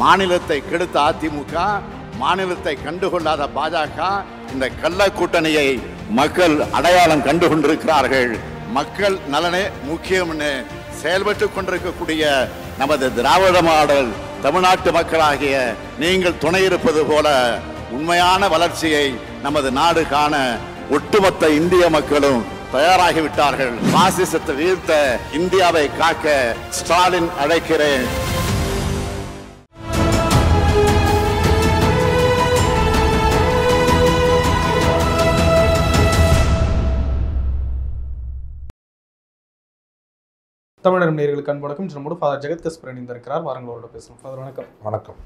மாநிலத்தை கெடுத்த அதிமுக, மாநிலத்தை கண்டுகொள்ளாத பாஜக, இந்த கள்ள கூட்டணியை மக்கள் அடையாளம் கண்டு கொண்டிருக்கிறார்கள். மக்கள் நலனே முக்கியம்னு செயல்பட்டு கொண்டிருக்கக்கூடிய நமது திராவிட மாடல் தமிழ்நாட்டு மக்களாகிய நீங்கள் துணை இருப்பது போல உண்மையான வளர்ச்சியை நமது நாடு காண ஒட்டுமொத்த இந்திய மக்களும் தயாராகிவிட்டார்கள். பாசிசத்தை வீழ்த்த இந்தியாவை காக்க ஸ்டாலின் அழைக்கிறேன். தமிழர் நேயர்களுக்கு அன்பு வணக்கம். நம்மோடு ஃபாதர் ஜெகத் கஸ்பர் இணைந்திருக்கிறார். வாரங்களோட பேசுகிறோம். ஃபாதர் வணக்கம். வணக்கம்.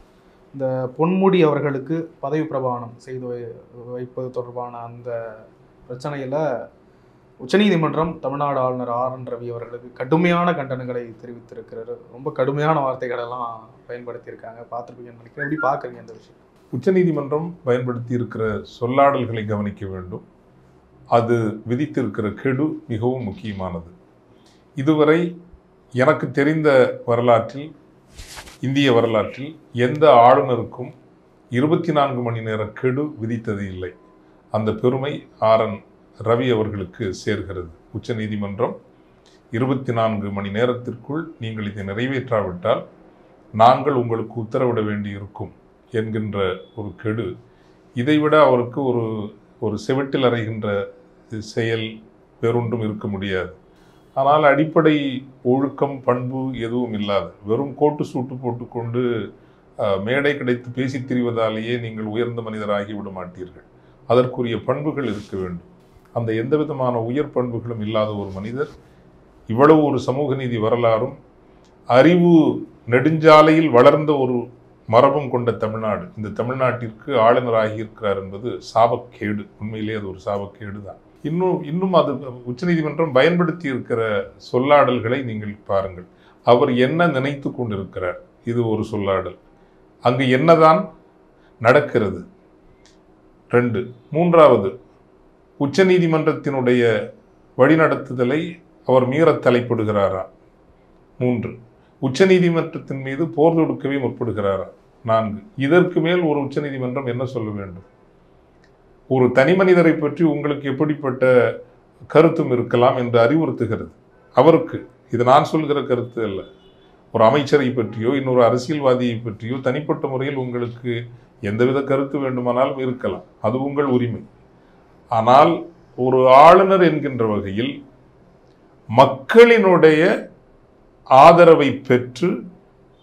இந்த பொன்முடி அவர்களுக்கு பதவி பிரமாணம் செய்து வைப்பது தொடர்பான அந்த பிரச்சனையில் உச்சநீதிமன்றம் தமிழ்நாடு ஆளுநர் ஆர் என் ரவி அவர்களுக்கு கடுமையான கண்டனங்களை தெரிவித்திருக்கிறாரு. ரொம்ப கடுமையான வார்த்தைகளெல்லாம் பயன்படுத்தியிருக்காங்க. பார்த்துருப்பீங்கன்னு நினைக்கிறேன். எப்படி பார்க்குறீங்க இந்த விஷயம்? உச்சநீதிமன்றம் பயன்படுத்தி இருக்கிற சொல்லாடல்களை கவனிக்க வேண்டும். அது விதித்திருக்கிற கெடு மிகவும் முக்கியமானது. இதுவரை எனக்கு தெரிந்த வரலாற்றில், இந்திய வரலாற்றில் எந்த ஆளுநருக்கும் 24 மணி நேர கெடு விதித்தது இல்லை. அந்த பெருமை ஆர் என் ரவி அவர்களுக்கு சேர்கிறது. உச்சநீதிமன்றம் 24 மணி நேரத்திற்குள் நீங்கள் இதை நிறைவேற்றாவிட்டால் நாங்கள் உங்களுக்கு உத்தரவிட வேண்டியிருக்கும் என்கின்ற ஒரு கெடு, இதைவிட அவருக்கு ஒரு செவிட்டில் அறைகின்ற செயல் வேறொன்றும் இருக்க முடியாது. ஆனால் அடிப்படை ஒழுக்கம், பண்பு எதுவும் இல்லாத, வெறும் கோட்டு சூட்டு போட்டுக்கொண்டு மேடை கிடைத்து பேசி திரிவதாலேயே நீங்கள் உயர்ந்த மனிதராகி விட மாட்டீர்கள். அதற்குரிய பண்புகள் இருக்க வேண்டும். அந்த எந்த விதமான உயர் பண்புகளும் இல்லாத ஒரு மனிதர் இவ்வளவு ஒரு சமூக நீதி வரலாறும் அறிவு நெடுஞ்சாலையில் வளர்ந்த ஒரு மரபும் கொண்ட தமிழ்நாடு, இந்த தமிழ்நாட்டிற்கு ஆளுநராகி இருக்கிறார் என்பது சாபக்கேடு. உண்மையிலே அது ஒரு சாபக்கேடு தான். இன்னும் அது உச்சநீதிமன்றம் பயன்படுத்தி இருக்கிற சொல்லாடல்களை நீங்கள் பாருங்கள். அவர் என்ன நினைத்து கொண்டிருக்கிறார், இது ஒரு சொல்லாடல். அங்கு என்னதான் நடக்கிறது? 2. 3வது, உச்சநீதிமன்றத்தினுடைய வழிநடத்துதலை அவர் மீற தலைப்படுகிறாரா? 3. உச்சநீதிமன்றத்தின் மீது போர் தொடுக்கவே முற்படுகிறாரா? 4. இதற்கு மேல் ஒரு உச்சநீதிமன்றம் என்ன சொல்ல வேண்டும்? ஒரு தனி மனிதரை பற்றி உங்களுக்கு எப்படிப்பட்ட கருத்தும் இருக்கலாம் என்று அறிவுறுத்துகிறது. அவருக்கு, இது நான் சொல்கிற கருத்து அல்ல, ஒரு அமைச்சரை பற்றியோ இன்னொரு அரசியல்வாதியை பற்றியோ தனிப்பட்ட முறையில் உங்களுக்கு எந்தவித கருத்து வேண்டுமானாலும் இருக்கலாம், அது உங்கள் உரிமை. ஆனால் ஒரு ஆளுநர் என்கின்ற வகையில் மக்களினுடைய ஆதரவை பெற்று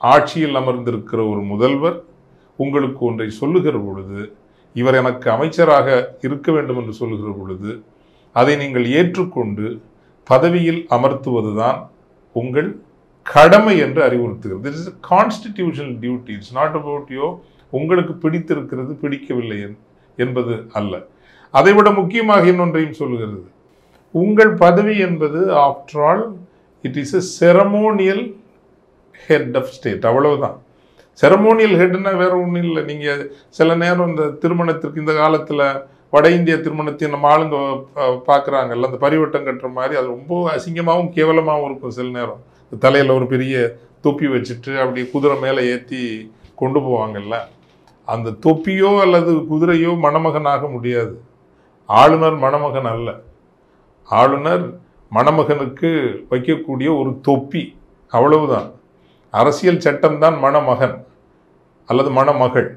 ஆட்சியில் அமர்ந்திருக்கிற ஒரு முதல்வர் உங்களுக்கு ஒன்றை சொல்லுகிற பொழுது, இவர் எனக்கு அமைச்சராக இருக்க வேண்டும் என்று சொல்லுகிற பொழுது அதை நீங்கள் ஏற்றுக்கொண்டு பதவியில் அமர்த்துவதுதான் உங்கள் கடமை என்று அறிவுறுத்துகிறது. This is a constitutional duty. It's not about you. உங்களுக்கு பிடித்திருக்கிறது, பிடிக்கவில்லை என்பது அல்ல. அதைவிட முக்கியமாக இன்னொன்றையும் சொல்லுகிறது. உங்கள் பதவி என்பது after all it is a ceremonial head of state, அவ்வளவுதான். செரமோனியல் ஹெட்னா வேற ஒன்றும் இல்லை. நீங்கள் சில நேரம் இந்த திருமணத்திற்கு, இந்த காலத்தில் வட இந்திய திருமணத்தை நம்ம ஆளுங்க பார்க்குறாங்கல்ல, அந்த பரிவட்டம் கட்டுற மாதிரி, அது ரொம்ப அசிங்கமாகவும் கேவலமாகவும் இருக்கும். சில நேரம் தலையில் ஒரு பெரிய தொப்பி வச்சுட்டு அப்படி குதிரை மேலே ஏற்றி கொண்டு போவாங்கல்ல, அந்த தொப்பியோ அல்லது குதிரையோ மணமகனாக முடியாது. ஆளுநர் மணமகன் அல்ல. ஆளுநர் மணமகனுக்கு வைக்கக்கூடிய ஒரு தொப்பி, அவ்வளவுதான். அரசியல் சட்டம்தான் மணமகன் அல்லது மணமகள்.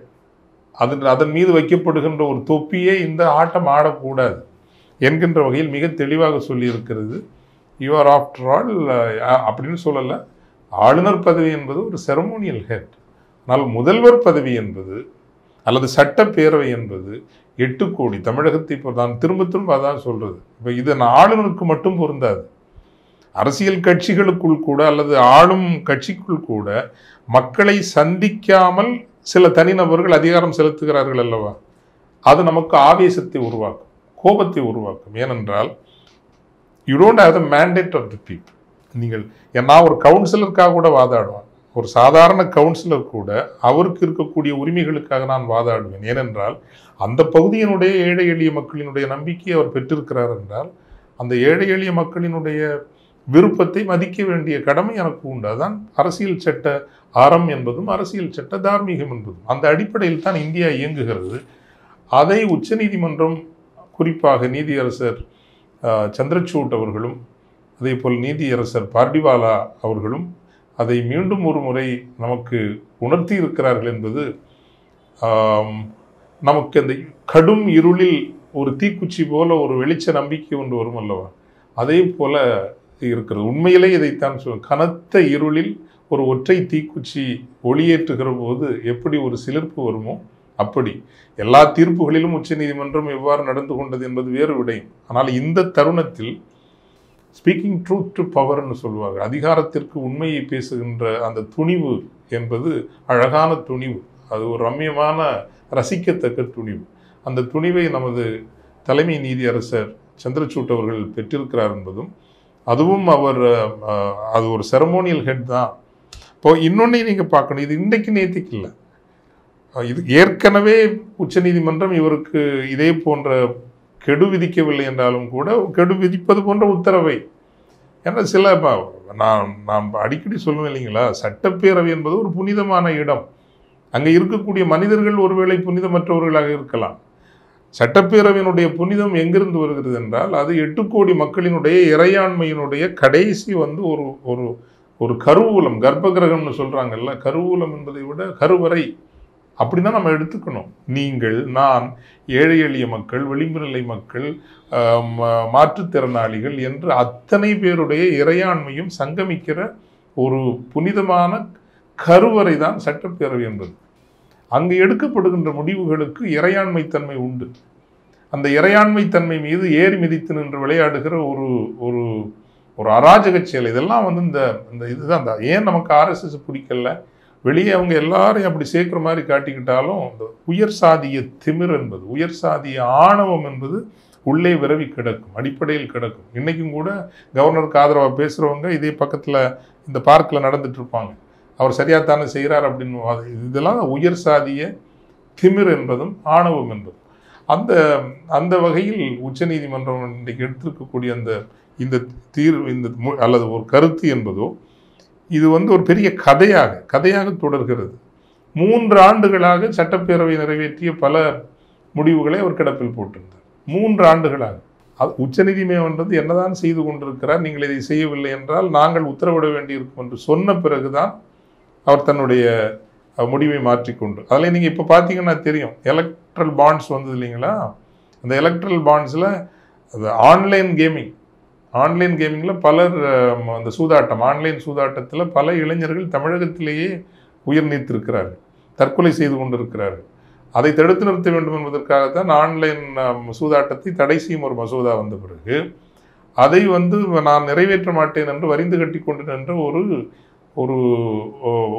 அதன் மீது வைக்கப்படுகின்ற ஒரு தொப்பியே இந்த ஆட்டம் ஆடக்கூடாது என்கின்ற வகையில் மிக தெளிவாக சொல்லியிருக்கிறது. யூஆர் ஆஃப்டர் ஆல் அப்படின்னு சொல்லலை. ஆளுநர் பதவி என்பது ஒரு செரமோனியல் ஹெட். ஆனால் முதல்வர் பதவி என்பது அல்லது சட்டப்பேரவை என்பது 8 கோடி தமிழகத்தை இப்போ நான் திரும்ப அதான் சொல்றது. இப்போ இது ஆளுநருக்கு மட்டும் பொருந்தாது. அரசியல் கட்சிகளுக்குள் கூட அல்லது ஆளும் கட்சிக்குள் கூட மக்களை சந்திக்காமல் சில தனிநபர்கள் அதிகாரம் செலுத்துகிறார்கள் அல்லவா, அது நமக்கு ஆவேசத்தை உருவாக்கும், கோபத்தை உருவாக்கும். ஏனென்றால் you don't have the mandate of the people. நீங்கள் நான் ஒரு கவுன்சிலருக்காக கூட வாதாடுவேன். ஒரு சாதாரண கவுன்சிலர் கூட அவருக்கு இருக்கக்கூடிய உரிமைகளுக்காக நான் வாதாடுவேன். ஏனென்றால் அந்த பகுதியினுடைய ஏழை எளிய மக்களினுடைய நம்பிக்கையை அவர் பெற்றிருக்கிறார் என்றால் அந்த ஏழை எளிய மக்களினுடைய விருப்பத்தை மதிக்க வேண்டிய கடமை எனக்கு உண்டு. அதுதான் அரசியல் சட்ட அறம் என்பதும் அரசியல் சட்ட தார்மீகம் என்பதும். அந்த அடிப்படையில் தான் இந்தியா இயங்குகிறது. அதை உச்சநீதிமன்றம், குறிப்பாக நீதியரசர் சந்திரசூட் அவர்களும் அதே போல் நீதியரசர் பார்டிவாலா அவர்களும் அதை மீண்டும் ஒரு முறை நமக்கு உணர்த்தி இருக்கிறார்கள் என்பது நமக்கு அந்த கடும் இருளில் ஒரு தீக்குச்சி போல ஒரு வெளிச்ச நம்பிக்கை ஒன்று வரும் அல்லவா, அதே போல இருக்கிறது. உண்மையிலே இதைத்தான் கனத்த இருளில் ஒரு ஒற்றை தீக்குச்சி ஒளியேற்றுகிற போது எப்படி ஒரு சிலிர்ப்பு வருமோ அப்படி எல்லா தீர்ப்புகளிலும் உச்சநீதிமன்றம் எவ்வாறு நடந்து கொண்டது என்பது வேறு விடயம். ஆனால் இந்த தருணத்தில் ஸ்பீக்கிங் ட்ரூத் டு பவர்னு சொல்லுவாங்க, அதிகாரத்திற்கு உண்மையை பேசுகின்ற அந்த துணிவு என்பது அழகான துணிவு. அது ஒரு ரம்யமான ரசிக்கத்தக்க துணிவு. அந்த துணிவை நமது தலைமை நீதியரசர் சந்திரசூட் அவர்கள் பெற்றிருக்கிறார் என்பதும், அதுவும் அது ஒரு செரமோனியல் ஹெட் தான். இப்போ இன்னொன்னே நீங்கள் பார்க்கணும், இது இன்றைக்கு நேற்றுக்கு இல்லை, இது ஏற்கனவே உச்சநீதிமன்றம் இவருக்கு இதே போன்ற கெடு விதிக்கவில்லை என்றாலும் கூட கெடு விதிப்பது போன்ற உத்தரவை, ஏன்னா சில நான் அடிக்கடி சொல்லுவேன் இல்லைங்களா, சட்டப்பேரவை என்பது ஒரு புனிதமான இடம். அங்கே இருக்கக்கூடிய மனிதர்கள் ஒருவேளை புனிதமற்றவர்களாக இருக்கலாம். சட்டப்பேரவையினுடைய புனிதம் எங்கிருந்து வருகிறது என்றால், அது 8 கோடி மக்களினுடைய இறையாண்மையினுடைய கடைசி ஒரு ஒரு ஒரு கருவூலம், கர்ப்பகிரகம்னு சொல்றாங்கல்ல, கருவூலம் என்பதை விட கருவறை அப்படின்னா நம்ம எடுத்துக்கணும். நீங்கள், நான், ஏழை எளிய மக்கள், விளிம்பு நிலை மக்கள், மாற்றுத்திறனாளிகள் என்று அத்தனை பேருடைய இறையாண்மையும் சங்கமிக்கிற ஒரு புனிதமான கருவறை தான் சட்டப்பேரவை என்பது. அங்கு எடுக்கப்படுகின்ற முடிவுகளுக்கு இறையாண்மை தன்மை உண்டு. அந்த இறையாண்மை தன்மை மீது ஏறி மிதித்து நின்று விளையாடுகிற ஒரு ஒரு ஒரு அராஜக செயல். இதெல்லாம் இந்த இதுதான். ஏன் நமக்கு ஆர்எஸ்எஸ் பிடிக்கல, வெளியே அவங்க எல்லாரையும் அப்படி சேர்க்குற மாதிரி காட்டிக்கிட்டாலும் இந்த உயர் சாதிய திமிர் என்பது, உயர் சாதிய ஆணவம் என்பது உள்ளே விரவி கிடக்கும், அடிப்படையில் கிடக்கும். இன்றைக்கும் கூட கவர்னருக்கு ஆதரவாக பேசுகிறவங்க இதே பக்கத்தில் இந்த பார்க்கில் நடந்துட்டு இருப்பாங்க, அவர் சரியாகத்தானே செய்கிறார் அப்படின்னு. இதெல்லாம் உயர் சாதிய திமிர் என்பதும் ஆணவம் என்பதும். அந்த வகையில் உச்சநீதிமன்றம் இன்றைக்கு எடுத்திருக்கக்கூடிய இந்த தீர்வு, அல்லது ஒரு கருத்து என்பதோ, இது ஒரு பெரிய கதையாக தொடர்கிறது. 3 ஆண்டுகளாக சட்டப்பேரவை நிறைவேற்றிய பல முடிவுகளை அவர் கிடப்பில் போட்டிருந்தார். 3 ஆண்டுகளாக. உச்சநீதிமன்றம் என்னதான் செய்து கொண்டிருக்கிறார், நீங்கள் இதை செய்யவில்லை என்றால் நாங்கள் உத்தரவிட வேண்டியிருக்கும் என்று சொன்ன பிறகுதான் அவர் தன்னுடைய முடிவை மாற்றிக்கொண்டு, அதில் நீங்கள் இப்போ பார்த்தீங்கன்னா தெரியும், எலக்ட்ரல் பாண்ட்ஸ் வந்தது இல்லைங்களா. அந்த எலக்ட்ரல் பாண்ட்ஸில் அது ஆன்லைன் கேமிங்கில் பலர் அந்த சூதாட்டம், ஆன்லைன் சூதாட்டத்தில் பல இளைஞர்கள் தமிழகத்திலேயே உயிர் நீத்திருக்கிறார்கள், தற்கொலை செய்து கொண்டிருக்கிறார்கள். அதை தடுத்து நிறுத்த வேண்டும் என்பதற்காகத்தான் ஆன்லைன் சூதாட்டத்தை தடை செய்யும் ஒரு மசோதா வந்த பிறகு அதை நான் நிறைவேற்ற மாட்டேன் என்று வரிந்து கட்டி கொண்டு நின்ற ஒரு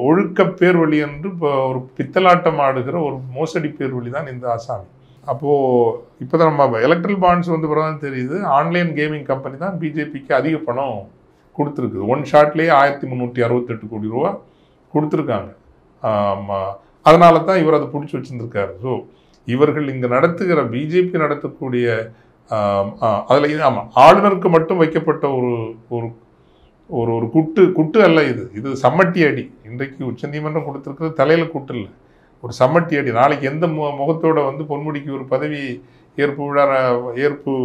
ஒழுக்க பேர்வழி என்று ஒரு பித்தலாட்டம் ஆடுகிற ஒரு மோசடி பேர்வழி தான் இந்த ஆசாமி. அப்போது இப்போ தான் நம்ம எலக்ட்ரல் பாண்ட்ஸ் பிறகு தெரியுது, ஆன்லைன் கேமிங் கம்பெனி தான் பிஜேபிக்கு அதிக பணம் கொடுத்துருக்குது. 1 ஷாட்லேயே 1368 கோடி ரூபா கொடுத்துருக்காங்க. அதனால தான் இவர் அதை பிடிச்சி வச்சுருந்துருக்காரு. ஸோ இவர்கள் இங்கே நடத்துகிற பிஜேபி நடத்தக்கூடிய அதில் ஆமாம், ஆளுநருக்கு மட்டும் வைக்கப்பட்ட ஒரு ஒரு ஒரு குட்டு அல்ல இது சம்மட்டி அடி. இன்றைக்கு உச்சநீதிமன்றம் கொடுத்துருக்கிறது தலையில் குட்டு இல்லை, ஒரு சம்மட்டி அடி. நாளைக்கு எந்த முகத்தோட பொன்முடிக்கு ஒரு பதவி ஏற்பு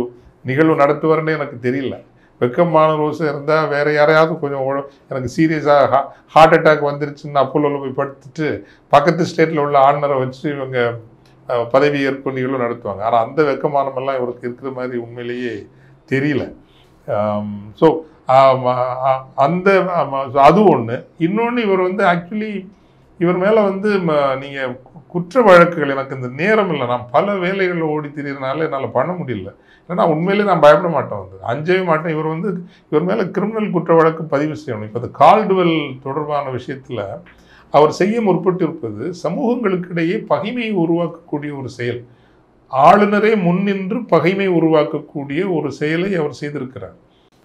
நிகழ்வு நடத்துவார்னே எனக்கு தெரியல. வெக்கமான ரோஸு இருந்தால் வேற யாரையாவது கொஞ்சம் எனக்கு சீரியஸாக ஹார்ட் அட்டாக் வந்துருச்சுன்னு அப்போலோவில் போய் படுத்துட்டு பக்கத்து ஸ்டேட்டில் உள்ள ஆளுநரை வச்சு இவங்க பதவி ஏற்பு நிகழ்வு நடத்துவாங்க. ஆனால் அந்த வெக்கமானமெல்லாம் இவருக்கு இருக்கிற மாதிரி உண்மையிலேயே தெரியல. ஸோ அது ஒன்று. இன்னொன்று, இவர் ஆக்சுவலி இவர் மேலே நீங்கள் குற்ற வழக்குகள், எனக்கு இந்த நேரம் இல்லை, நான் பல வேலைகளில் ஓடி திரியறதுனால என்னால் பண்ண முடியல. ஏன்னா உண்மையிலே நான் பயப்பட மாட்டேன், அஞ்சவே மாட்டேன். இவர் மேலே கிரிமினல் குற்ற வழக்கு பதிவு செய்யணும். இப்போ இந்த கால்டுவெல் தொடர்பான விஷயத்தில் அவர் செய்ய முற்பட்டிருப்பது சமூகங்களுக்கிடையே பகைமையை உருவாக்கக்கூடிய ஒரு செயல். ஆளுநரே முன்னின்று பகைமை உருவாக்கக்கூடிய ஒரு செயலை அவர் செய்திருக்கிறார்.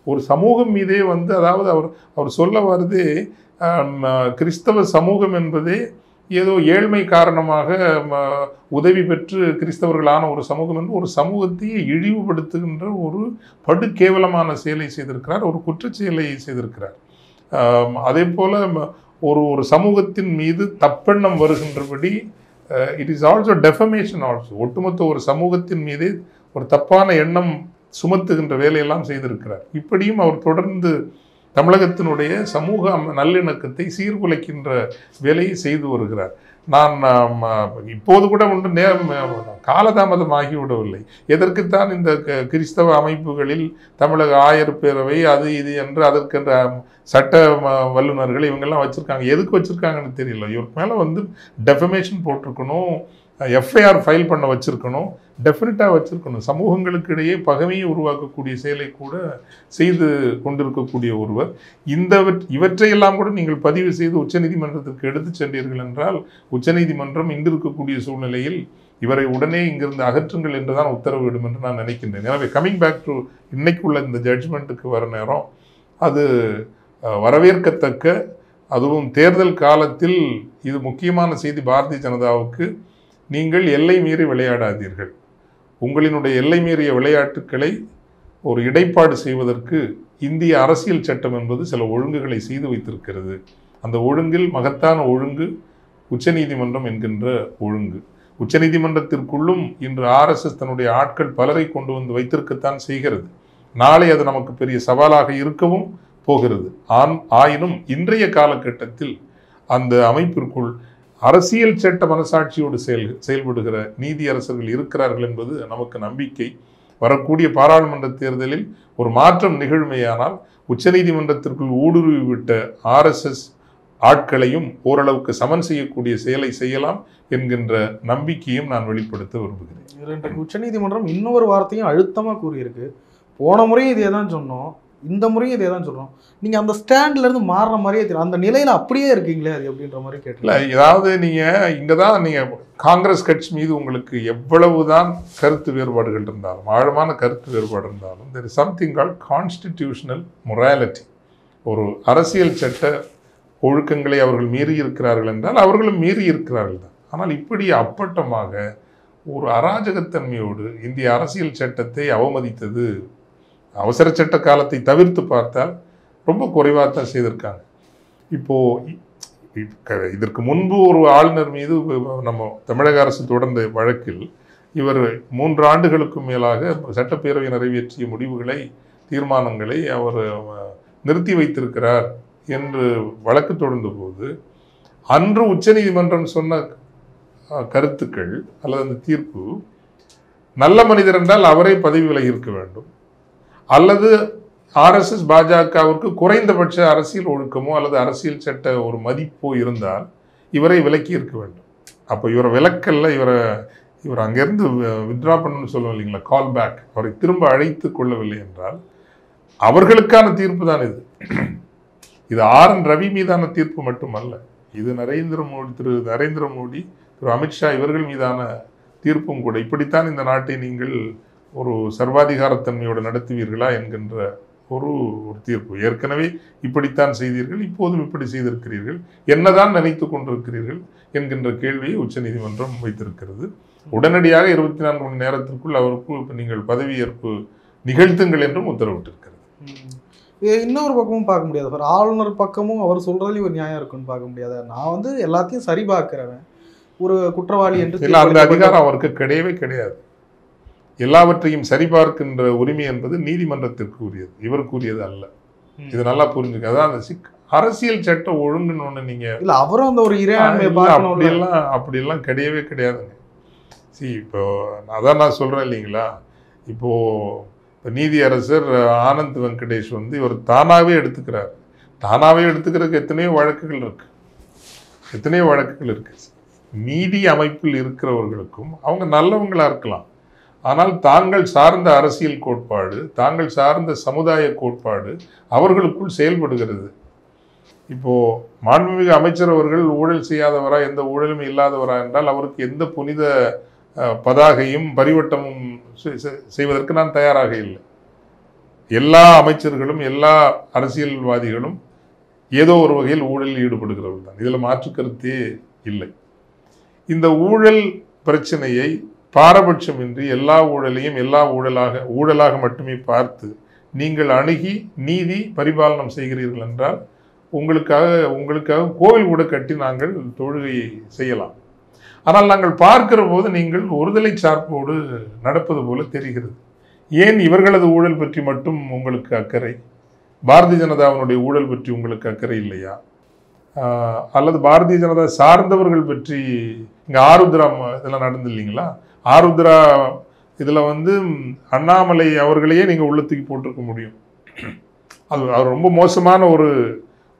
ஒரு சமூகம் மீதே அதாவது அவர் சொல்ல வருது, கிறிஸ்தவ சமூகம் என்பதே ஏதோ ஏழ்மை காரணமாக உதவி பெற்று கிறிஸ்தவர்களான ஒரு சமூகம் என்று ஒரு சமூகத்தையே இழிவுபடுத்துகின்ற ஒரு படுகேவலமான செயலை செய்திருக்கிறார், ஒரு குற்றச்செயலை செய்திருக்கிறார். அதே போல் ஒரு ஒரு சமூகத்தின் மீது தப்பெண்ணம் வருகின்றபடி it is also defamation also. ஒட்டுமொத்த ஒரு சமூகத்தின் மீது ஒரு தப்பான எண்ணம் சுமத்துகின்ற வேலையெல்லாம் செய்திருக்கிறார். இப்படியும் அவர் தொடர்ந்து தமிழகத்தினுடைய சமூக நல்லிணக்கத்தை சீர்குலைக்கின்ற வேலையை செய்து வருகிறார். நான் இப்போது கூட ஒன்று காலதாமதம் ஆகிவிடவில்லை. எதற்குத்தான் இந்த கிறிஸ்தவ அமைப்புகளில் தமிழக ஆயர் பேரவை அது இது என்று அதற்கென்ற சட்ட வல்லுநர்கள் இவங்கெல்லாம் வச்சுருக்காங்க. எதுக்கு வச்சுருக்காங்கன்னு தெரியல. இவருக்கு மேலே வந்து டெஃபமேஷன் போட்டிருக்கணும், எஃப்ஐஆர் ஃபைல் பண்ண வச்சுருக்கணும், டெஃபினட்டாக வச்சுருக்கணும். சமூகங்களுக்கு இடையே பகைமையை உருவாக்கக்கூடிய செயலை கூட செய்து கொண்டிருக்கக்கூடிய ஒருவர். இவற்றையெல்லாம் கூட நீங்கள் பதிவு செய்து உச்சநீதிமன்றத்திற்கு எடுத்து சென்றீர்கள் என்றால் உச்சநீதிமன்றம் இன்று இருக்கக்கூடிய சூழ்நிலையில் இவரை உடனே இங்கிருந்து அகற்றுங்கள் என்றுதான் உத்தரவிடும் என்று நான் நினைக்கின்றேன். எனவே கம்மிங் பேக் டு இன்னைக்கு உள்ள இந்த ஜட்ஜ்மெண்ட்டுக்கு வர நேரம் அது வரவேற்கத்தக்க, அதுவும் தேர்தல் காலத்தில் இது முக்கியமான செய்தி. பாரதிய ஜனதாவுக்கு நீங்கள் எல்லை மீறி விளையாடாதீர்கள். உங்களினுடைய எல்லை மீறிய விளையாட்டுக்களை ஒரு இடைப்பாடு செய்வதற்கு இந்திய அரசியல் சட்டம் என்பது சில ஒழுங்குகளை செய்து வைத்திருக்கிறது. அந்த ஒழுங்கில் மகத்தான ஒழுங்கு உச்சநீதிமன்றம் என்கின்ற ஒழுங்கு. உச்சநீதிமன்றத்திற்குள்ளும் இன்று RSS தன்னுடைய ஆட்கள் பலரை கொண்டு வந்து வைத்திருக்கத்தான் செய்கிறது. நாளை அது நமக்கு பெரிய சவாலாக இருக்கவும் போகிறது. ஆயினும் இன்றைய காலகட்டத்தில் அந்த அமைப்பிற்குள் அரசியல் சட்ட மனசாட்சியோடு செயல்படுகிற நீதியரசர்கள் இருக்கிறார்கள் என்பது நமக்கு நம்பிக்கை. வரக்கூடிய பாராளுமன்ற தேர்தலில் ஒரு மாற்றம் நிகழ்மையானால் உச்சநீதிமன்றத்திற்குள் ஊடுருவிவிட்ட RSS ஆட்களையும் ஓரளவுக்கு சமன் செய்யக்கூடிய செயலை செய்யலாம் என்கின்ற நம்பிக்கையும் நான் வெளிப்படுத்த விரும்புகிறேன். உச்சநீதிமன்றம் இன்னொரு வார்த்தையும் அழுத்தமாக கூறியிருக்கு. போன முறையும் இதே தான் சொன்னோம், இந்த முறையும் இதே தான் சொல்கிறோம். நீங்கள் அந்த ஸ்டாண்ட்ல இருந்து மாறுற மாதிரியே தெரியும். அந்த நிலையில் அப்படியே இருக்கீங்களே அது அப்படின்ற மாதிரி கேட்கல. ஏதாவது நீங்கள் இங்கே தான் நீங்கள் காங்கிரஸ் கட்சி மீது உங்களுக்கு எவ்வளவுதான் கருத்து வேறுபாடுகள் இருந்தாலும், ஆழமான கருத்து வேறுபாடு இருந்தாலும், there is something called constitutional morality. ஒரு அரசியல் சட்ட ஒழுக்கங்களை அவர்கள் மீறி இருக்கிறார்கள் என்றால் அவர்களும் மீறி இருக்கிறார்கள் தான். ஆனால் இப்படி அப்பட்டமாக ஒரு அராஜகத்தன்மையோடு இந்திய அரசியல் சட்டத்தை அவமதித்தது அவசர சட்ட காலத்தை தவிர்த்து பார்த்தால் ரொம்ப குறைவாக தான் செய்திருக்காங்க. இப்போது இதற்கு முன்பு ஒரு ஆளுநர் மீது நம்ம தமிழக அரசு தொடர்ந்த வழக்கில் இவர் 3 ஆண்டுகளுக்கும் மேலாக சட்டப்பேரவை நிறைவேற்றிய முடிவுகளை, தீர்மானங்களை அவர் நிறுத்தி வைத்திருக்கிறார் என்று வழக்கு தொடர்ந்த போது அன்று உச்சநீதிமன்றம் சொன்ன கருத்துக்கள் அல்லது அந்த தீர்ப்பு, நல்ல மனிதர் என்றால் அவரை பதவி விலகி இருக்க வேண்டும், அல்லது RSS பாஜகவிற்கு குறைந்தபட்ச அரசியல் ஒழுக்கமோ அல்லது அரசியல் சட்ட ஒரு மதிப்போ இருந்தால் இவரை விலக்கி இருக்க வேண்டும். அப்போ இவரை விலக்கல்ல, இவர் அங்கேருந்து வித்ரா பண்ணணும்னு சொல்லுவோம் இல்லைங்களா, கால் பேக், அவரை திரும்ப அழைத்து கொள்ளவில்லை என்றால் அவர்களுக்கான தீர்ப்பு தான் இது. இது RN ரவி மீதான தீர்ப்பு மட்டுமல்ல, இது திரு நரேந்திர மோடி, திரு அமித்ஷா இவர்கள் மீதான தீர்ப்பும் கூட. இப்படித்தான் இந்த நாட்டை நீங்கள் ஒரு சர்வாதிகாரத்தன்மையோடு நடத்துவீர்களா என்கின்ற ஒரு தீர்ப்பு. ஏற்கனவே இப்படித்தான் செய்தீர்கள், இப்போதும் இப்படி செய்திருக்கிறீர்கள், என்னதான் நினைத்து கொண்டிருக்கிறீர்கள் என்கின்ற கேள்வியை உச்சநீதிமன்றம் வைத்திருக்கிறது. உடனடியாக 24 மணி நேரத்திற்குள் அவருக்கு நீங்கள் பதவியேற்பு நிகழ்த்துங்கள் என்றும் உத்தரவிட்டிருக்கிறது. இன்னொரு பக்கமும் பார்க்க முடியாது சார். ஆளுநர் பக்கமும் அவர் சொல்றதுலேயும் ஒரு நியாயம் இருக்குன்னு பார்க்க முடியாது. நான் எல்லாத்தையும் சரி பார்க்கிறவன், ஒரு குற்றவாளி என்று அந்த அதிகாரம் அவருக்கு கிடையவே கிடையாது. எல்லாவற்றையும் சரிபார்க்கின்ற உரிமை என்பது நீதிமன்றத்திற்கு உரியது, இவருக்கு உரியது அல்ல. இது நல்லா புரிஞ்சுக்க. அதான் அந்த அரசியல் சட்ட ஒழுங்குன்னு ஒண்ணு நீங்க இல்ல, அவரும் அந்த ஒரு அப்படியெல்லாம் கிடையவே கிடையாதுங்க. இப்போ அதான் நான் சொல்றேன் இல்லைங்களா, இப்போ நீதியரசர் ஆனந்த் வெங்கடேஷ் இவர் தானாவே எடுத்துக்கிறார். தானாவே எடுத்துக்கிறதுக்கு எத்தனையோ வழக்குகள் இருக்கு. நீதி அமைப்பில் இருக்கிறவர்களுக்கும் அவங்க நல்லவங்களா இருக்கலாம், ஆனால் தாங்கள் சார்ந்த அரசியல் கோட்பாடு, தாங்கள் சார்ந்த சமுதாய கோட்பாடு அவர்களுக்குள் செயல்படுகிறது. இப்போ மாண்புமிகு அமைச்சர் அவர்கள் ஊழல் செய்யாதவரா, எந்த ஊழலும் இல்லாதவரா என்றால் அவருக்கு எந்த புனித பதாகையும் பரிவட்டமும் செய்வதற்கு நான் தயாராக இல்லை. எல்லா அமைச்சர்களும் எல்லா அரசியல்வாதிகளும் ஏதோ ஒரு வகையில் ஊழலில் ஈடுபடுகிறவர்கள் தான், இதில் மாற்று கருத்தே இல்லை. இந்த ஊழல் பிரச்சனையை பாரபட்சமின்றி எல்லா ஊழலையும் ஊழலாக மட்டுமே பார்த்து நீங்கள் அணுகி நீதி பரிபாலனம் செய்கிறீர்கள் என்றால் உங்களுக்காக கோவில் கூட கட்டி நாங்கள் தொழுகை செய்யலாம். ஆனால் நாங்கள் பார்க்கிற போது நீங்கள் ஒருதலை சார்போடு நடப்பது போல தெரிகிறது. ஏன் இவர்களது ஊழல் பற்றி மட்டும் உங்களுக்கு அக்கறை? பாரதிய ஜனதாவினுடைய ஊழல் பற்றி உங்களுக்கு அக்கறை இல்லையா? அல்லது பாரதிய ஜனதா சார்ந்தவர்கள் பற்றி இங்கே ஆருத்ரா இதெல்லாம் நடந்து இல்லைங்களா? ஆருத்ரா இதில் அண்ணாமலை அவர்களையே நீங்கள் உள்ளத்துக்கு போட்டிருக்க முடியும். அது ரொம்ப மோசமான ஒரு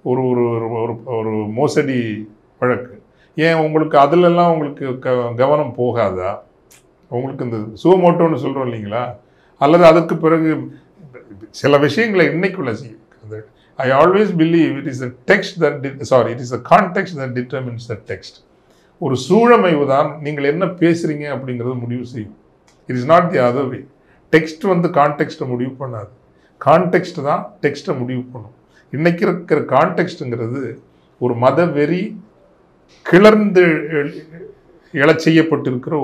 ஒரு ஒரு ஒரு மோசடி வழக்கு. ஏன் உங்களுக்கு அதிலெல்லாம் உங்களுக்கு கவனம் போகாதா? உங்களுக்கு இந்த சுவமோட்டோன்னு சொல்கிறோம் இல்லைங்களா? அல்லது அதுக்கு பிறகு சில விஷயங்களை இன்னைக்குள்ள I always believe it is a text it is a context that determines the text. ஒரு சூழமைவு தான் நீங்கள் என்ன பேசுறீங்க அப்படிங்கிறத முடிவு செய்யும். It is not the other way. Text கான்டெக்ஸ்ட்டை முடிவு பண்ணாது, கான்டெக்ஸ்ட் தான் டெக்ஸ்ட்டை முடிவு பண்ணும். இன்னைக்கு இருக்கிற கான்டெக்ஸ்ட்டுங்கிறது ஒரு மத வெறி கிளர்ந்து எழச் செய்யப்பட்டிருக்கிற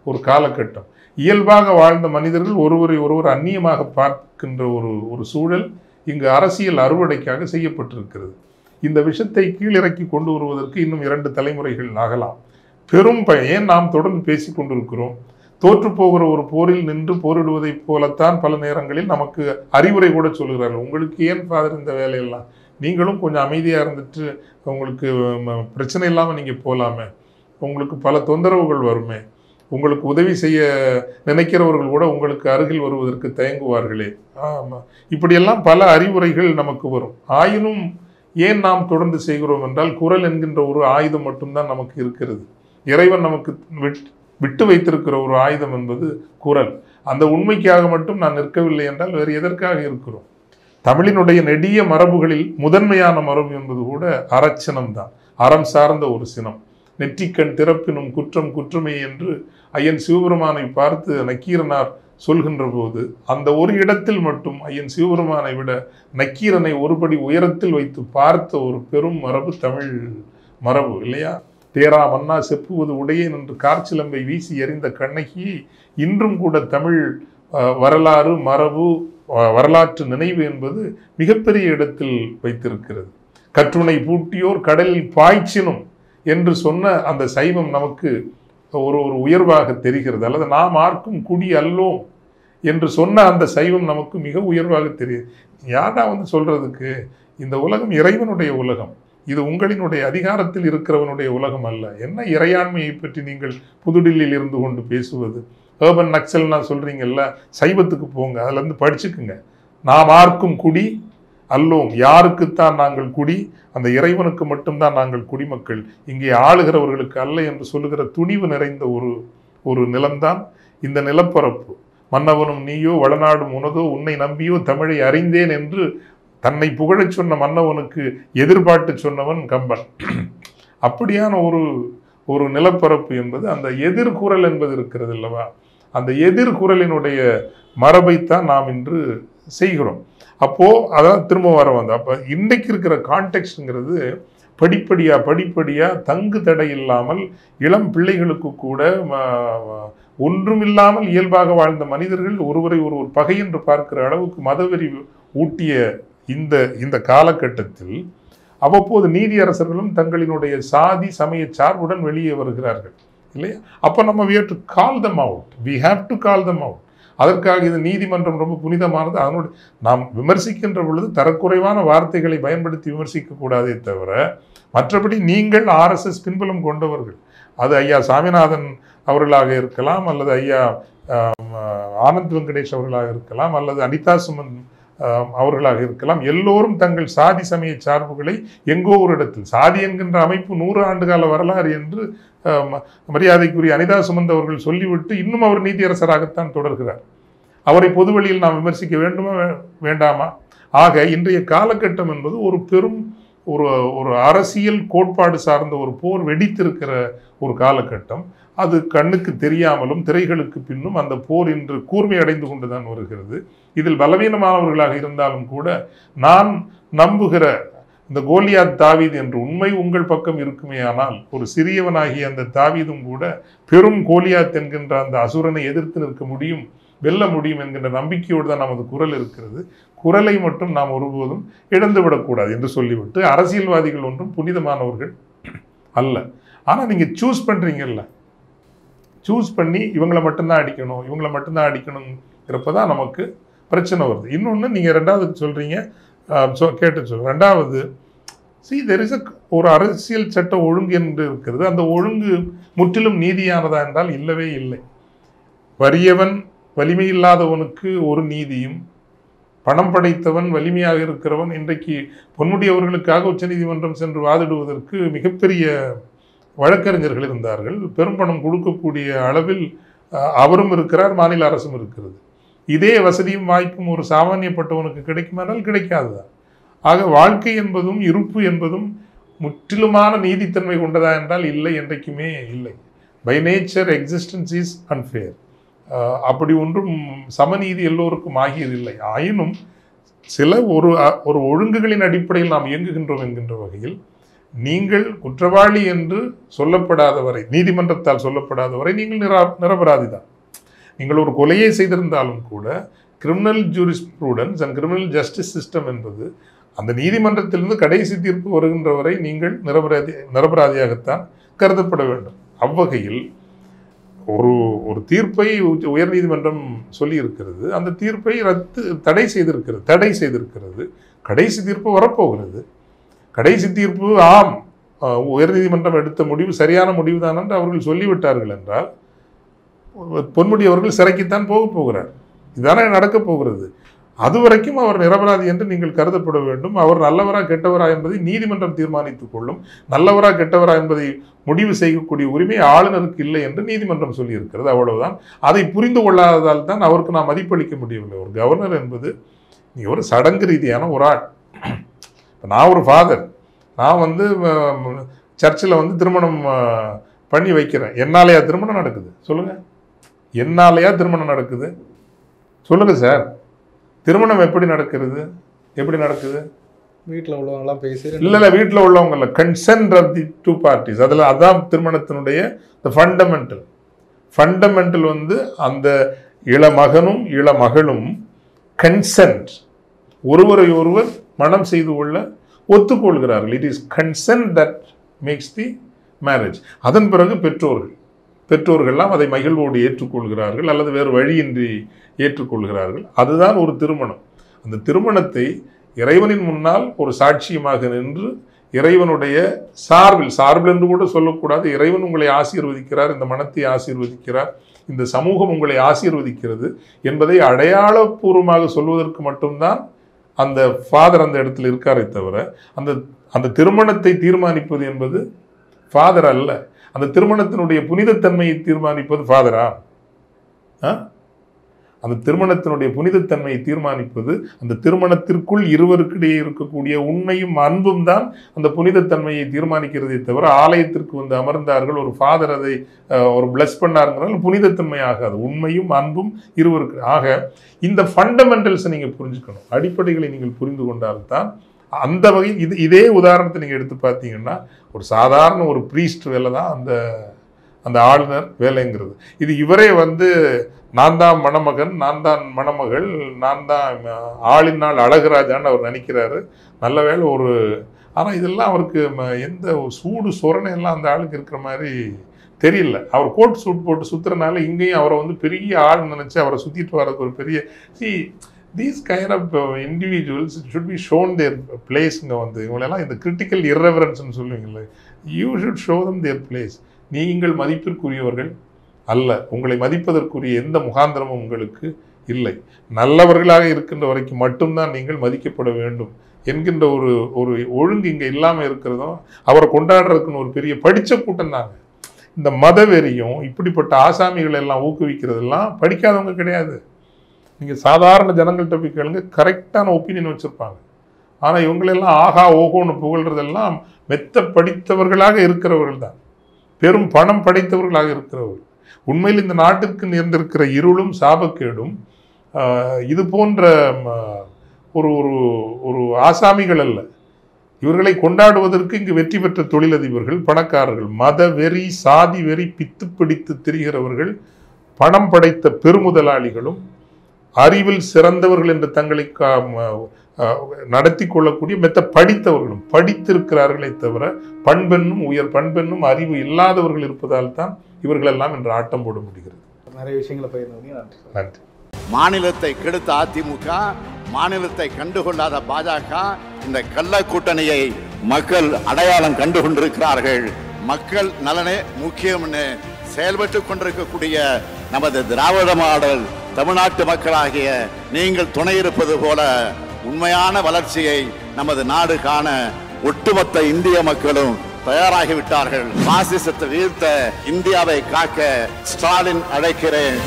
ஒரு காலகட்டம். இயல்பாக வாழ்ந்த மனிதர்கள் ஒருவர் அந்நியமாக பார்க்கின்ற ஒரு சூழல் இங்கு அரசியல் அறுவடைக்காக செய்யப்பட்டிருக்கிறது. இந்த விஷயத்தை கீழிறக்கி கொண்டு வருவதற்கு இன்னும் 2 தலைமுறைகள் ஆகலாம். பெரும் ஏன் நாம் தொடர்ந்து பேசி கொண்டிருக்கிறோம்? தோற்று போகிற ஒரு போரில் நின்று போரிடுவதைப் போலத்தான் பல நேரங்களில் நமக்கு அறிவுரை கூட சொல்கிறார்கள். உங்களுக்கு ஏன் ஃபாதர் இந்த வேலையெல்லாம், நீங்களும் கொஞ்சம் அமைதியாக இருந்துட்டு உங்களுக்கு பிரச்சனை இல்லாமல் நீங்கள் போகலாமே, உங்களுக்கு பல தொந்தரவுகள் வருமே, உங்களுக்கு உதவி செய்ய நினைக்கிறவர்கள் கூட உங்களுக்கு அருகில் வருவதற்கு தயங்குவார்களே. ஆமாம், இப்படியெல்லாம் பல அறிவுரைகள் நமக்கு வரும். ஆயினும் ஏன் நாம் தொடர்ந்து செய்கிறோம் என்றால், குரல் என்கின்ற ஒரு ஆயுதம் மட்டும்தான் நமக்கு இருக்கிறது. இறைவன் நமக்கு விட்டு வைத்திருக்கிற ஒரு ஆயுதம் என்பது குரல். அந்த உண்மைக்காக மட்டும் நான் நிற்கவில்லை என்றால் வேறு எதற்காக இருக்கிறோம்? தமிழினுடைய நெடிய மரபுகளில் முதன்மையான மரபு என்பது கூட அறச்சினம் தான். அறம் சார்ந்த ஒரு சினம். நெற்றிக்கண் திறப்பினும் குற்றம் குற்றமே என்று ஐயன் சிவபெருமானை பார்த்து நக்கீரனார் சொல்கின்ற போது அந்த ஒரு இடத்தில் மட்டும் ஐயன் சிவபெருமானை விட நக்கீரனை ஒருபடி உயரத்தில் வைத்து பார்த்த ஒரு பெரும் மரபு தமிழ் மரபு இல்லையா? தேரா மன்னா செப்புவது உடையேன் என்று கார்ச்சிலம்பை வீசி எறிந்த கண்ணகி இன்றும் கூட தமிழ் வரலாறு மரபு வரலாற்று நினைவு என்பது மிகப்பெரிய இடத்தில் வைத்திருக்கிறது. கற்றுணை பூட்டியோர் கடலில் பாய்ச்சினும் என்று சொன்ன அந்த சைவம் நமக்கு ஒரு உயர்வாக தெரிகிறது. அல்லது நாம் ஆர்க்கும் குடி அல்லோம் என்று சொன்ன அந்த சைவம் நமக்கு மிக உயர்வாக தெரியுது. யாரா சொல்றதுக்கு? இந்த உலகம் இறைவனுடைய உலகம், இது உங்களினுடைய அதிகாரத்தில் இருக்கிறவனுடைய உலகம் அல்ல. என்ன இறையாண்மையை பற்றி நீங்கள் புதுடில்லியில் இருந்து கொண்டு பேசுவது? ஏர்பன் நக்சல்னா சொல்றீங்கல்ல, சைவத்துக்கு போங்க, அதுல படிச்சுக்குங்க. நாம் ஆர்க்கும் குடி அல்லோம், யாருக்குத்தான் நாங்கள் குடி? அந்த இறைவனுக்கு மட்டும்தான் நாங்கள் குடிமக்கள், இங்கே ஆளுகிறவர்களுக்கு அல்ல என்று சொல்லுகிற துணிவு நிறைந்த ஒரு நிலம்தான் இந்த நிலப்பரப்பு. மன்னவனும் நீயோ வளநாடும் உனதோ உன்னை நம்பியோ தமிழை அறிந்தேன் என்று தன்னை புகழச் சொன்ன மன்னவனுக்கு எதிர்பார்த்து சொன்னவன் கம்பன். அப்படியான ஒரு நிலப்பரப்பு என்பது அந்த எதிர்குரல் என்பது இருக்கிறது அல்லவா? அந்த எதிர்குரலினுடைய மரபைத்தான் நாம் இன்று செய்கிறோம். அப்போ அதான் திரும்ப வர அப்போ இன்னைக்கு இருக்கிற கான்டெக்ட்ங்கிறது படிப்படியா தங்கு தடை இல்லாமல் இளம் பிள்ளைகளுக்கு கூட ஒன்றுமில்லாமல் இயல்பாக வாழ்ந்த மனிதர்கள் ஒருவரை ஒருவர் பகை என்று பார்க்கிற அளவுக்கு மதவெறி ஊட்டிய இந்த காலகட்டத்தில் அவ்வப்போது நீதியரசர்களும் தங்களினுடைய சாதி சமய சார்புடன் வெளியே வருகிறார்கள் இல்லையா? அப்போ நம்ம we have to call them out. We have to call them out. அதற்காக இது நீதிமன்றம் ரொம்ப புனிதமானது. அதனோடு நாம் விமர்சிக்கின்ற பொழுது தரக்குறைவான வார்த்தைகளை பயன்படுத்தி விமர்சிக்க கூடாதே தவிர, மற்றபடி நீங்கள் RSS பின்புலம் கொண்டவர்கள், அது ஐயா சாமிநாதன் அவர்களாக இருக்கலாம், அல்லது ஐயா ஆனந்த் வெங்கடேஷ் அவர்களாக இருக்கலாம், அல்லது அனிதா சுமன் அவர்களாக இருக்கலாம். எல்லோரும் தங்கள் சாதி சமய சார்புகளை எங்கோ ஒரு இடத்தில், சாதி என்கின்ற அமைப்பு 100 ஆண்டுகால வரலாறு என்று மரியாதைக்குரிய அனிதா சுமந்த் அவர்கள் சொல்லிவிட்டு இன்னும் அவர் நீதியரசராகத்தான் தொடர்கிறார். அவரை பொதுவெளியில் நாம் விமர்சிக்க வேண்டுமா வேண்டாமா? ஆக இன்றைய காலகட்டம் என்பது ஒரு பெரும் ஒரு அரசியல் கோட்பாடு சார்ந்த ஒரு போர் வெடித்திருக்கிற ஒரு காலகட்டம். அது கண்ணுக்கு தெரியாமலும் திரைகளுக்கு பின்னும் அந்த போர் இன்று கூர்மை அடைந்து கொண்டுதான் வருகிறது. இதில் பலவீனமானவர்களாக இருந்தாலும் கூட நான் நம்புகிற இந்த கோலியாத் தாவீது என்ற உண்மை உங்கள் பக்கம் இருக்குமே ஆனால், ஒரு சிறியவனாகிய அந்த தாவீதும் கூட பெரும் கோலியாத் என்கின்ற அந்த அசுரனை எதிர்த்து நிற்க முடியும் வெல்ல முடியும் என்கின்ற நம்பிக்கையோடு தான் நமது குரல் இருக்கிறது. குரலை மட்டும் நாம் ஒருபோதும் இழந்துவிடக்கூடாது என்று சொல்லிவிட்டு, அரசியல்வாதிகள் ஒன்றும் புனிதமானவர்கள் அல்ல. ஆனால் நீங்கள் சூஸ் பண்ணுறீங்கல்ல, சூஸ் பண்ணி இவங்களை மட்டும்தான் அடிக்கணும், இவங்களை மட்டும்தான் அடிக்கணுங்கிறப்ப தான் நமக்கு பிரச்சனை வருது. இன்னொன்று நீங்கள் ரெண்டாவது சொல்கிறீங்க, கேட்டு சொல்கிறேன். ரெண்டாவது, there is ஒரு அரசியல் சட்ட ஒழுங்கு என்று இருக்கிறது. அந்த ஒழுங்கு முற்றிலும் நீதியானதா என்றால் இல்லவே இல்லை. வறியவன் வலிமை இல்லாதவனுக்கு ஒரு நீதியும், பணம் படைத்தவன் வலிமையாக இருக்கிறவன், இன்றைக்கு பொன்முடி அவர்களுக்காக உச்சநீதிமன்றம் சென்று வாதிடுவதற்கு மிகப்பெரிய வழக்கறிஞர்கள் இருந்தார்கள். பெரும்பணம் கொடுக்கக்கூடிய அளவில் அவரும் இருக்கிறார், மாநில அரசும் இருக்கிறது. இதே வசதியும் வாய்ப்பும் ஒரு சாமானியப்பட்டவனுக்கு கிடைக்குமானால் கிடைக்காதுதான். ஆக வாழ்க்கை என்பதும் இருப்பு என்பதும் முற்றிலுமான நீதித்தன்மை கொண்டதா என்றால் இல்லை, என்றைக்குமே இல்லை. By nature existence is unfair. அப்படி ஒன்றும் சமநீதி எல்லோருக்கும் ஆகியதில்லை. ஆயினும் சில ஒரு ஒழுங்குகளின் அடிப்படையில் நாம் இயங்குகின்றோம் என்கின்ற வகையில், நீங்கள் குற்றவாளி என்று சொல்லப்படாத வரை, நீதிமன்றத்தால் சொல்லப்படாத வரை நீங்கள் நிரபராதி தான். நீங்கள் ஒரு கொலையை செய்திருந்தாலும் கூட criminal jurisprudence and criminal justice system என்பது அந்த நீதிமன்றத்திலிருந்து கடைசி தீர்ப்பு வருகின்ற வரை நீங்கள் நிரபராதியாகத்தான் கருதப்பட வேண்டும். அவ்வகையில் ஒரு தீர்ப்பை உயர்நீதிமன்றம் சொல்லி இருக்கிறது. அந்த தீர்ப்பை தடை செய்திருக்கிறது. கடைசி தீர்ப்பு வரப்போகிறது. கடைசி தீர்ப்பு ஆம், உயர்நீதிமன்றம் எடுத்த முடிவு சரியான முடிவு தான் என்று அவர்கள் சொல்லிவிட்டார்கள் என்றால், பொன்முடி அவர்கள் சிறைக்குத்தான் போகிறார். இதுதானே நடக்கப் போகிறது. அது வரைக்கும் அவர் நிரபராதி என்று நீங்கள் கருதப்பட வேண்டும். அவர் நல்லவரா கெட்டவரா என்பதை நீதிமன்றம் தீர்மானித்துக் கொள்ளும். நல்லவரா கெட்டவரா என்பதை முடிவு செய்யக்கூடிய உரிமை ஆளுநருக்கு இல்லை என்று நீதிமன்றம் சொல்லியிருக்கிறது. அவ்வளவுதான். அதை புரிந்து கொள்ளாததால் தான் அவருக்கு நாம் மதிப்பளிக்க முடியவில்லை. ஒரு கவர்னர் என்பது நீ ஒரு சடங்கு ரீதியான ஒரு ஆள். நான் ஒரு ஃபாதர், நான் சர்ச்சில் திருமணம் பண்ணி வைக்கிறேன். என்னாலையா திருமணம் நடக்குது? சொல்லுங்க, என்னாலையா திருமணம் நடக்குது? சொல்லுங்க சார். திருமணம் எப்படி நடக்கிறது? வீட்டில் உள்ளவங்களாம் பேசி இல்லை, வீட்டில் உள்ளவங்க இல்லை, consent of the two parties. அதான் திருமணத்தினுடைய ஃபண்டமெண்டல் அந்த இளமகனும் இளமகளும் கன்சென்ட், ஒருவரை ஒருவர் மனம் செய்து கொள்ள ஒத்துக்கொள்கிறார்கள். It is consent that makes the marriage. அதன் பிறகு பெற்றோர்கள்லாம் அதை மகிழ்வோடு ஏற்றுக்கொள்கிறார்கள் அல்லது வேறு வழியின்றி ஏற்றுக்கொள்கிறார்கள். அதுதான் ஒரு திருமணம். அந்த திருமணத்தை இறைவனின் முன்னால் ஒரு சாட்சியமாக நின்று இறைவனுடைய சார்பில் என்று கூட சொல்லக்கூடாது, இறைவன் உங்களை ஆசீர்வதிக்கிறார், இந்த மனத்தை ஆசீர்வதிக்கிறார், இந்த சமூகம் உங்களை ஆசீர்வதிக்கிறது என்பதை அடையாளபூர்வமாக சொல்வதற்கு மட்டும்தான் அந்த ஃபாதர் அந்த இடத்துல இருக்காரே தவிர, அந்த திருமணத்தை தீர்மானிப்பது என்பது ஃபாதர் அல்ல. அந்த திருமணத்தினுடைய புனிதத்தன்மையை தீர்மானிப்பது ஃபாதரா? அந்த திருமணத்தினுடைய புனிதத்தன்மையை தீர்மானிப்பது அந்த திருமணத்திற்குள் இருவருக்கிடையே இருக்கக்கூடிய உண்மையும் அன்பும் தான் அந்த புனிதத்தன்மையை தீர்மானிக்கிறதே தவிர, ஆலயத்திற்கு அமர்ந்தார்கள், ஒரு ஃபாதர் அதை ஒரு பிளஸ் பண்ணாருங்கிறனால புனிதத்தன்மை ஆகாது. உண்மையும் அன்பும் இருவருக்கு. ஆக இந்த ஃபண்டமெண்டல்ஸை நீங்கள் புரிஞ்சுக்கணும், அடிப்படைகளை நீங்கள் புரிந்து கொண்டால்தான் அந்த வகையில் இதே உதாரணத்தை நீங்கள் எடுத்து பார்த்தீங்கன்னா, ஒரு சாதாரண ஒரு ப்ரீஸ்ட் வேலை தான் அந்த ஆளுநர் வேலைங்கிறது. இது இவரே நான் தான் மணமகன், நான் தான் மணமகள், நான் தான் ஆளினால் அழகுராஜான்னு அவர் நினைக்கிறாரு. நல்ல வேலை ஆனால் இதெல்லாம் அவருக்கு எந்த சூடு சொரணை எல்லாம் அந்த ஆளுக்கு இருக்கிற மாதிரி தெரியல. அவர் கோட் சூட் போட்டு சுற்றுறனால இங்கேயும் அவரை பெரிய ஆள் நினச்சி அவரை சுற்றிட்டு வர்றதுக்கு ஒரு பெரிய these kind of individuals should be shown their place. இவங்களெல்லாம் இந்த critical irreverence சொல்லுவீங்களே, you should show them their place. நீங்கள் மதிப்பிற்குரியவர்கள் அல்ல, உங்களை மதிப்பதற்குரிய எந்த முகாந்திரமும் உங்களுக்கு இல்லை. நல்லவர்களாக இருக்கின்ற வரைக்கும் மட்டும்தான் நீங்கள் மதிக்கப்பட வேண்டும் என்கின்ற ஒரு ஒழுங்கு இங்கே இல்லாமல் இருக்கிறதும் அவரை கொண்டாடுறதுக்குன்னு ஒரு பெரிய படித்த கூட்டம் தாங்க. இந்த மதவெறியும் இப்படிப்பட்ட ஆசாமிகள் எல்லாம் ஊக்குவிக்கிறதெல்லாம் படிக்காதவங்க கிடையாது. நீங்கள் சாதாரண ஜனங்கள்கிட்ட போய் கேளுங்க, கரெக்டான ஒப்பீனியன் வச்சுருப்பாங்க. ஆனால் இவங்களெல்லாம் ஆகா ஓகோன்னு புகழ்றதெல்லாம் மெத்த படித்தவர்களாக இருக்கிறவர்கள் தான், பெரும் பணம் படைத்தவர்களாக இருக்கிறவர்கள். உண்மையில் இந்த நாட்டிற்கு நேர்ந்திருக்கிற இருளும் சாபக்கேடும் இது போன்ற ஒரு ஆசாமிகள் அல்ல. இவர்களை கொண்டாடுவதற்கு இங்கு வெற்றி பெற்ற தொழிலதிபர்கள், பணக்காரர்கள், மத வெறி, சாதி வெறி பித்து பிடித்து திரிகிறவர்கள், பணம் படைத்த பெருமுதலாளிகளும் அறிவில் சிறந்தவர்கள் என்று தங்களை நடத்தி கொள்ளக்கூடிய மெத்த படித்தவர்களும் படித்திருக்கிறார்களே தவிர பண்பென்னும் உயர் பண்பென்னும் அறிவு இல்லாதவர்கள் இருப்பதால் தான் இவர்களெல்லாம் இன்று ஆட்டம் போட முடிகிறது. நிறைய விஷயங்களை பகிர்ந்தீங்க. நன்றி. நன்றி. மாநிலத்தை கெடுத்த அதிமுக, மாநிலத்தை கண்டுகொள்ளாத பாஜக, இந்த கள்ள கூட்டணியை மக்கள் அடையாளம் கண்டு கொண்டிருக்கிறார்கள். மக்கள் நலனே முக்கியம்னு செயல்பட்டு கொண்டிருக்கக்கூடிய நமது திராவிட மாடல் தமிழ்நாட்டு மக்களாகிய நீங்கள் துணை இருப்பது போல உண்மையான வளர்ச்சியை நமது நாடு காண ஒட்டுமொத்த இந்திய மக்களும் தயாராகிவிட்டார்கள். பாசிசத்தை வீழ்த்த இந்தியாவை காக்க ஸ்டாலின் அழைக்கிறேன்.